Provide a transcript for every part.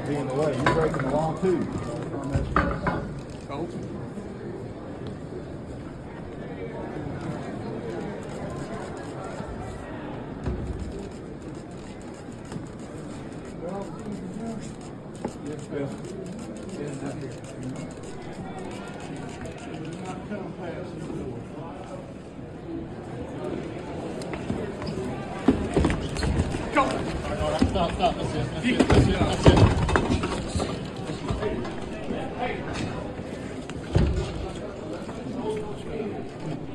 be in the way. You're breaking the law too. Colton? Yes, Bill. Come past the door. Go! All right, stop. That's it.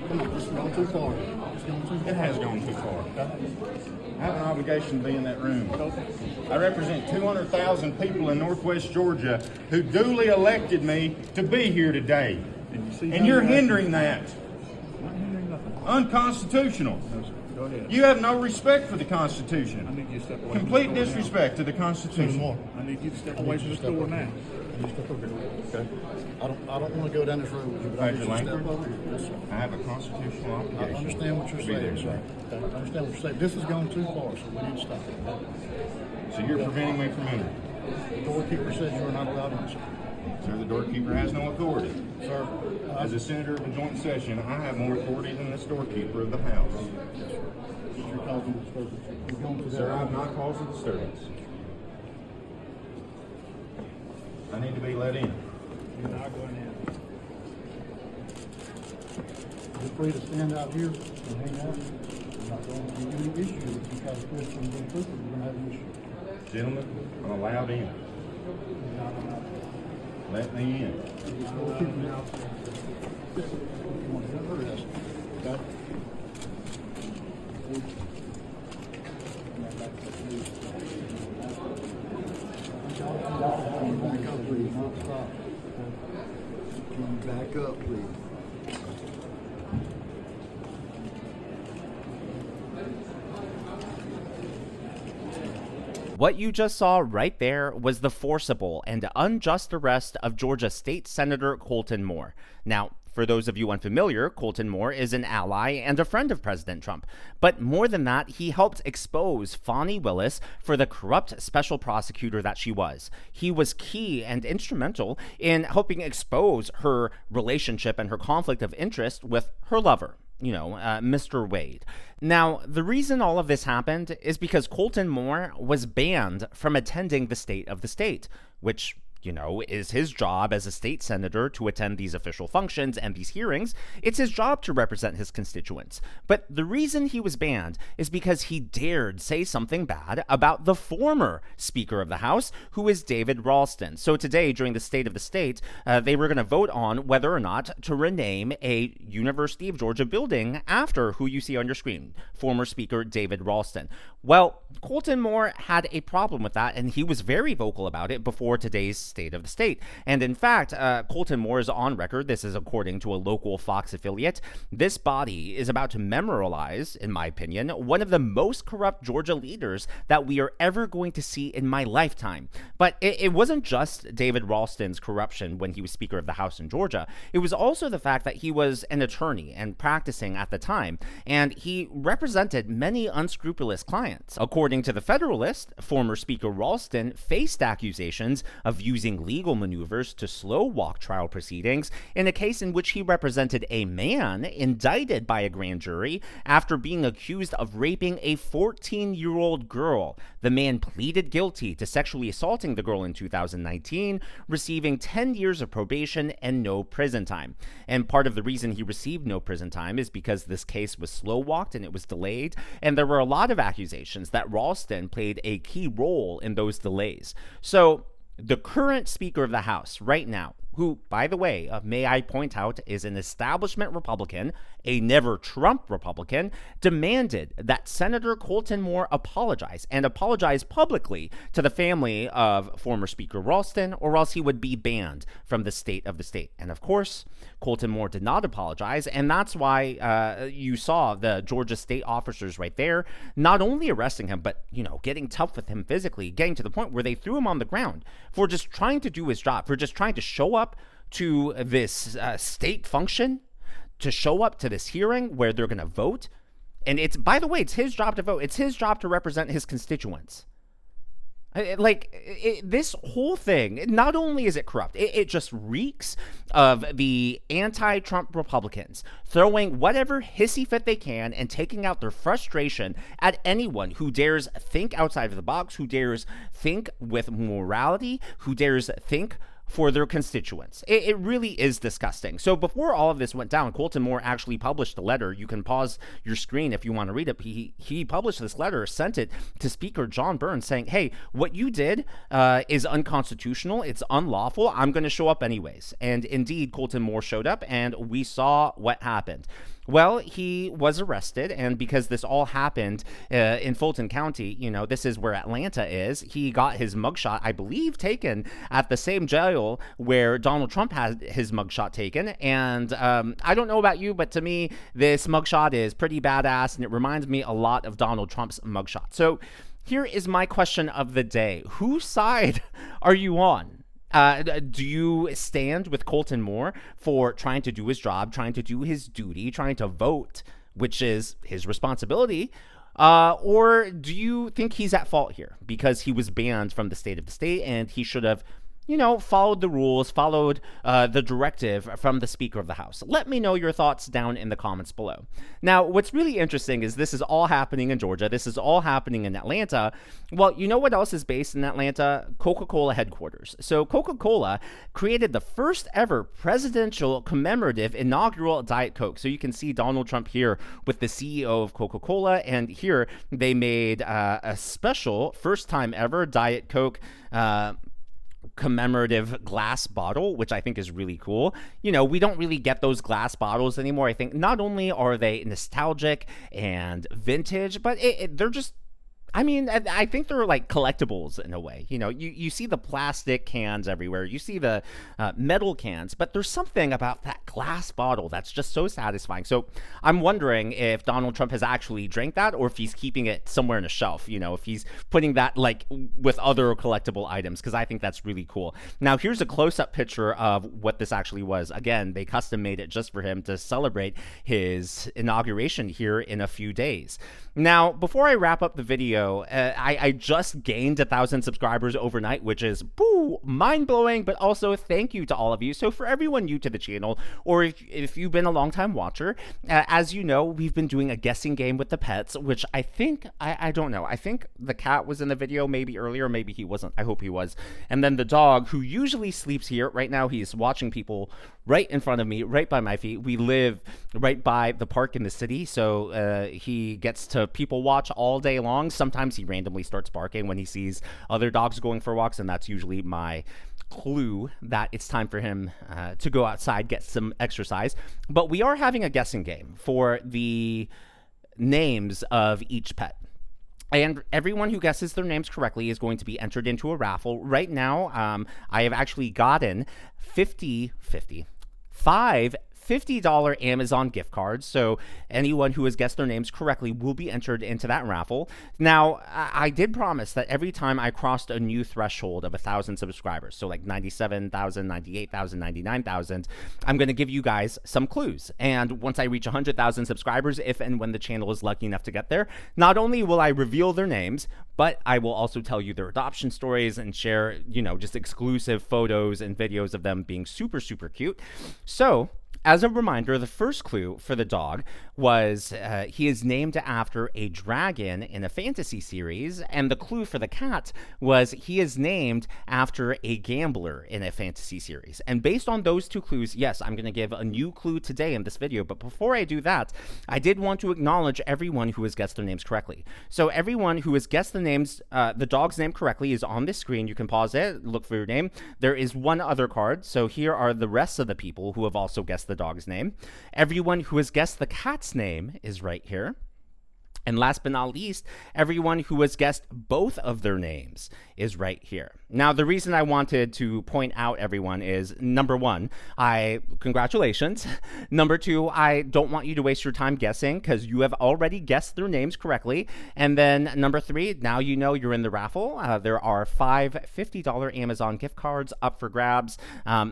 Come on, this is going too far. It has gone too far. I have an obligation to be in that room. I represent 200,000 people in Northwest Georgia who duly elected me to be here today. And you're hindering that. Not hindering nothing. Unconstitutional. No, sir. Go ahead. You have no respect for the Constitution. I need you to step away. Complete from the door disrespect to the now. Constitution. I need you to step away from the door now. Okay. I don't want to go down this road with you, but I need you to step over here. Yes, sir. I have a constitutional I obligation. understand what you're to be there, saying, sir. I understand what you're saying. This has gone too far, so we need to stop it. So you're preventing me from entering. The doorkeeper says you are not allowed in, sir. Sir, the doorkeeper has no authority. Sir, As a senator of the joint session, I have more authority than the storekeeper of the House. yes, sir. You're causing disturbance. You're going to that. Sir, I have not caused a disturbance. I need to be let in. You're not going in. You're free to stand out here and hang out. I'm not going to give you any issue if you try to twist and be truthful. You're going to have an issue. Gentlemen, I'm allowed in. Let me in. Okay? Back up, please. What you just saw right there was the forcible and unjust arrest of Georgia State Senator Colton Moore. Now, for those of you unfamiliar, Colton Moore is an ally and a friend of President Trump. But more than that, he helped expose Fani Willis for the corrupt special prosecutor that she was. He was key and instrumental in helping expose her relationship and her conflict of interest with her lover. Mr. Wade. Now, the reason all of this happened is because Colton Moore was banned from attending the State of the State, which is his job as a state senator to attend these official functions and these hearings. It's his job to represent his constituents. But the reason he was banned is because he dared say something bad about the former Speaker of the House, who is David Ralston. So today, during the State of the State, they were going to vote on whether or not to rename a University of Georgia building after who you see on your screen, former Speaker David Ralston. Well, Colton Moore had a problem with that, and he was very vocal about it before today's State of the State. And in fact, Colton Moore is on record, this is according to a local Fox affiliate, this body is about to memorialize, in my opinion, one of the most corrupt Georgia leaders that we are ever going to see in my lifetime. But it wasn't just David Ralston's corruption when he was Speaker of the House in Georgia. It was also the fact that he was an attorney and practicing at the time, and he represented many unscrupulous clients. According to the Federalist, former Speaker Ralston faced accusations of using legal maneuvers to slow walk trial proceedings in a case in which he represented a man indicted by a grand jury after being accused of raping a 14-year-old girl. The man pleaded guilty to sexually assaulting the girl in 2019, receiving 10 years of probation and no prison time. And part of the reason he received no prison time is because this case was slow walked and it was delayed, and there were a lot of accusations that Ralston played a key role in those delays. So the current Speaker of the House right now, who, by the way, may I point out, is an establishment Republican, a never-Trump Republican, demanded that Senator Colton Moore apologize, and apologize publicly to the family of former Speaker Ralston, or else he would be banned from the State of the State. And of course, Colton Moore did not apologize, and that's why you saw the Georgia state officers right there not only arresting him, but, getting tough with him physically, getting to the point where they threw him on the ground for just trying to do his job, for just trying to show up to this state function, to show up to this hearing where they're going to vote. And it's, by the way, it's his job to vote. It's his job to represent his constituents. This whole thing, not only is it corrupt, it just reeks of the anti-Trump Republicans throwing whatever hissy fit they can and taking out their frustration at anyone who dares think outside of the box, who dares think with morality, who dares think for their constituents. It really is disgusting. So before all of this went down, Colton Moore actually published a letter. You can pause your screen if you want to read it. He published this letter, sent it to Speaker John Burns saying, hey, what you did is unconstitutional. It's unlawful. I'm going to show up anyways. And indeed, Colton Moore showed up and we saw what happened. Well, he was arrested, and because this all happened in Fulton County, you know, this is where Atlanta is, he got his mugshot, I believe, taken at the same jail where Donald Trump had his mugshot taken. And I don't know about you, but to me, this mugshot is pretty badass, and it reminds me a lot of Donald Trump's mugshot. So here is my question of the day. Whose side are you on? Do you stand with Colton Moore for trying to do his job, trying to do his duty, trying to vote, which is his responsibility? Or do you think he's at fault here because he was banned from the state of the state and he should have, you know, followed the rules, followed the directive from the Speaker of the House? Let me know your thoughts down in the comments below. Now, what's really interesting is this is all happening in Georgia. This is all happening in Atlanta. Well, you know what else is based in Atlanta? Coca-Cola headquarters. So Coca-Cola created the first ever presidential commemorative inaugural Diet Coke. So you can see Donald Trump here with the CEO of Coca-Cola. And here they made a special first time ever Diet Coke commemorative glass bottle, which I think is really cool. You know, we don't really get those glass bottles anymore. I think not only are they nostalgic and vintage, but they're just, I mean, I think they're like collectibles in a way. You know, you see the plastic cans everywhere. You see the metal cans, but there's something about that glass bottle that's just so satisfying. So I'm wondering if Donald Trump has actually drank that or if he's keeping it somewhere in a shelf, you know, if he's putting that like with other collectible items, because I think that's really cool. Now, here's a close-up picture of what this actually was. Again, they custom made it just for him to celebrate his inauguration here in a few days. Now, before I wrap up the video, I just gained 1,000 subscribers overnight, which is mind-blowing, but also thank you to all of you. So for everyone new to the channel, or if you've been a long-time watcher, as you know, we've been doing a guessing game with the pets, which I think, I don't know, I think the cat was in the video maybe earlier, maybe he wasn't. I hope he was. And then the dog, who usually sleeps here, right now he's watching people right in front of me, right by my feet. We live right by the park in the city, so he gets to people watch all day long. Sometimes he randomly starts barking when he sees other dogs going for walks, and that's usually my clue that it's time for him to go outside, get some exercise. But we are having a guessing game for the names of each pet. And everyone who guesses their names correctly is going to be entered into a raffle. Right now, I have actually gotten five $50 Amazon gift cards. So anyone who has guessed their names correctly will be entered into that raffle. Now, I did promise that every time I crossed a new threshold of 1,000 subscribers, so like 97,000, 98,000, 99,000, I'm going to give you guys some clues. And once I reach 100,000 subscribers, if and when the channel is lucky enough to get there, not only will I reveal their names, but I will also tell you their adoption stories and share, you know, just exclusive photos and videos of them being super, super cute. So, as a reminder, the first clue for the dog was he is named after a dragon in a fantasy series, and the clue for the cat was he is named after a gambler in a fantasy series. And based on those two clues, yes, I'm going to give a new clue today in this video, but before I do that, I did want to acknowledge everyone who has guessed their names correctly. So everyone who has guessed the names, the dog's name correctly is on this screen. You can pause it, look for your name. There is one other card, so here are the rest of the people who have also guessed the dog's name. Everyone who has guessed the cat's name is right here. And last but not least, everyone who has guessed both of their names is right here. Now, the reason I wanted to point out everyone is, number one, congratulations. Number two, I don't want you to waste your time guessing because you have already guessed their names correctly. And then number three, now you know you're in the raffle. There are 5 $50 Amazon gift cards up for grabs.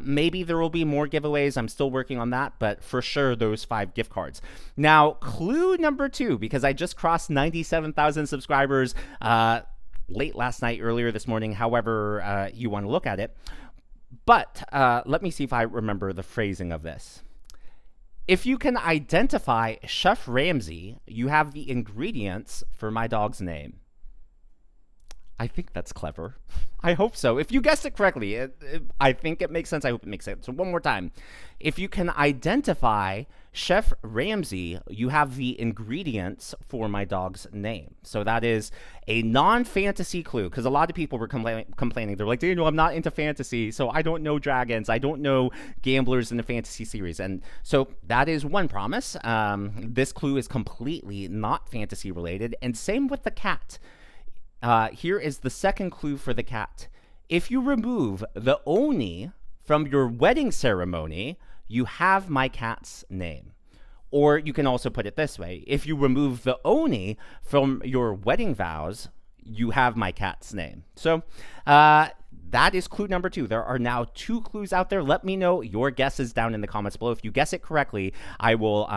Maybe there will be more giveaways. I'm still working on that, but for sure, those 5 gift cards. Now, clue number two, because I just crossed 97,000 subscribers late last night, earlier this morning, however you want to look at it. But let me see if I remember the phrasing of this. If you can identify Chef Ramsay, you have the ingredients for my dog's name. I think that's clever. I hope so. If you guessed it correctly, I think it makes sense. I hope it makes sense. So one more time. If you can identify Chef Ramsay, you have the ingredients for my dog's name. So that is a non-fantasy clue, because a lot of people were complaining. They're like, Daniel, I'm not into fantasy, so I don't know dragons. I don't know gamblers in the fantasy series. And so that is one promise. This clue is completely not fantasy related. And same with the cat. Here is the second clue for the cat. If you remove the oni from your wedding ceremony, you have my cat's name. Or you can also put it this way. If you remove the oni from your wedding vows, you have my cat's name. So that is clue number 2. There are now 2 clues out there. Let me know your guesses down in the comments below. If you guess it correctly, I will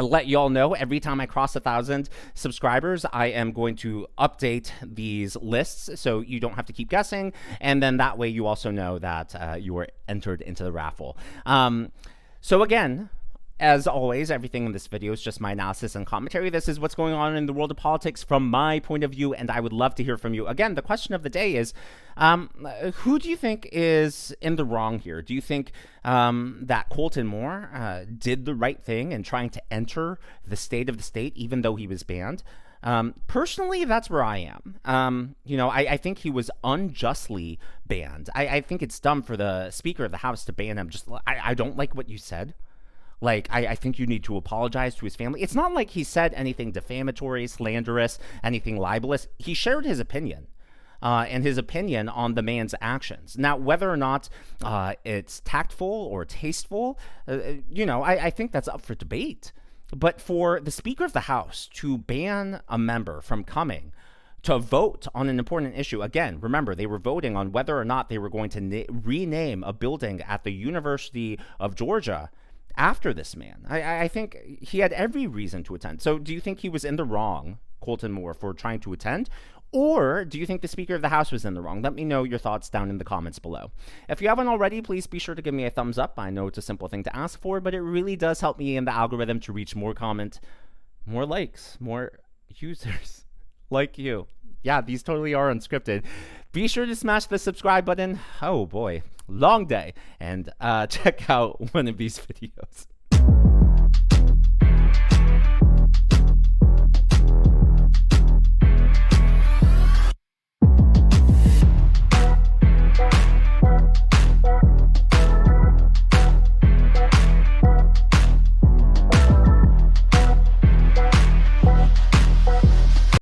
I'll let you all know every time I cross 1,000 subscribers, I am going to update these lists so you don't have to keep guessing. And then that way you also know that you were entered into the raffle. So again, as always, everything in this video is just my analysis and commentary. This is what's going on in the world of politics from my point of view, and I would love to hear from you. Again, the question of the day is, who do you think is in the wrong here? Do you think that Colton Moore did the right thing in trying to enter the state of the state, even though he was banned? Personally, that's where I am. You know, I think he was unjustly banned. I think it's dumb for the Speaker of the House to ban him. Just, I don't like what you said. Like, I think you need to apologize to his family. It's not like he said anything defamatory, slanderous, anything libelous. He shared his opinion, and his opinion on the man's actions. Now, whether or not it's tactful or tasteful, you know, I think that's up for debate. But for the Speaker of the House to ban a member from coming to vote on an important issue, again, remember, they were voting on whether or not they were going to rename a building at the University of Georgia after this man. I think he had every reason to attend. So do you think he was in the wrong, Colton Moore, for trying to attend? Or do you think the Speaker of the House was in the wrong? Let me know your thoughts down in the comments below. If you haven't already, please be sure to give me a thumbs up. I know it's a simple thing to ask for, but it really does help me in the algorithm to reach more comments, more likes, more users like you. Yeah, these totally are unscripted. Be sure to smash the subscribe button. Oh boy, long day. And check out one of these videos.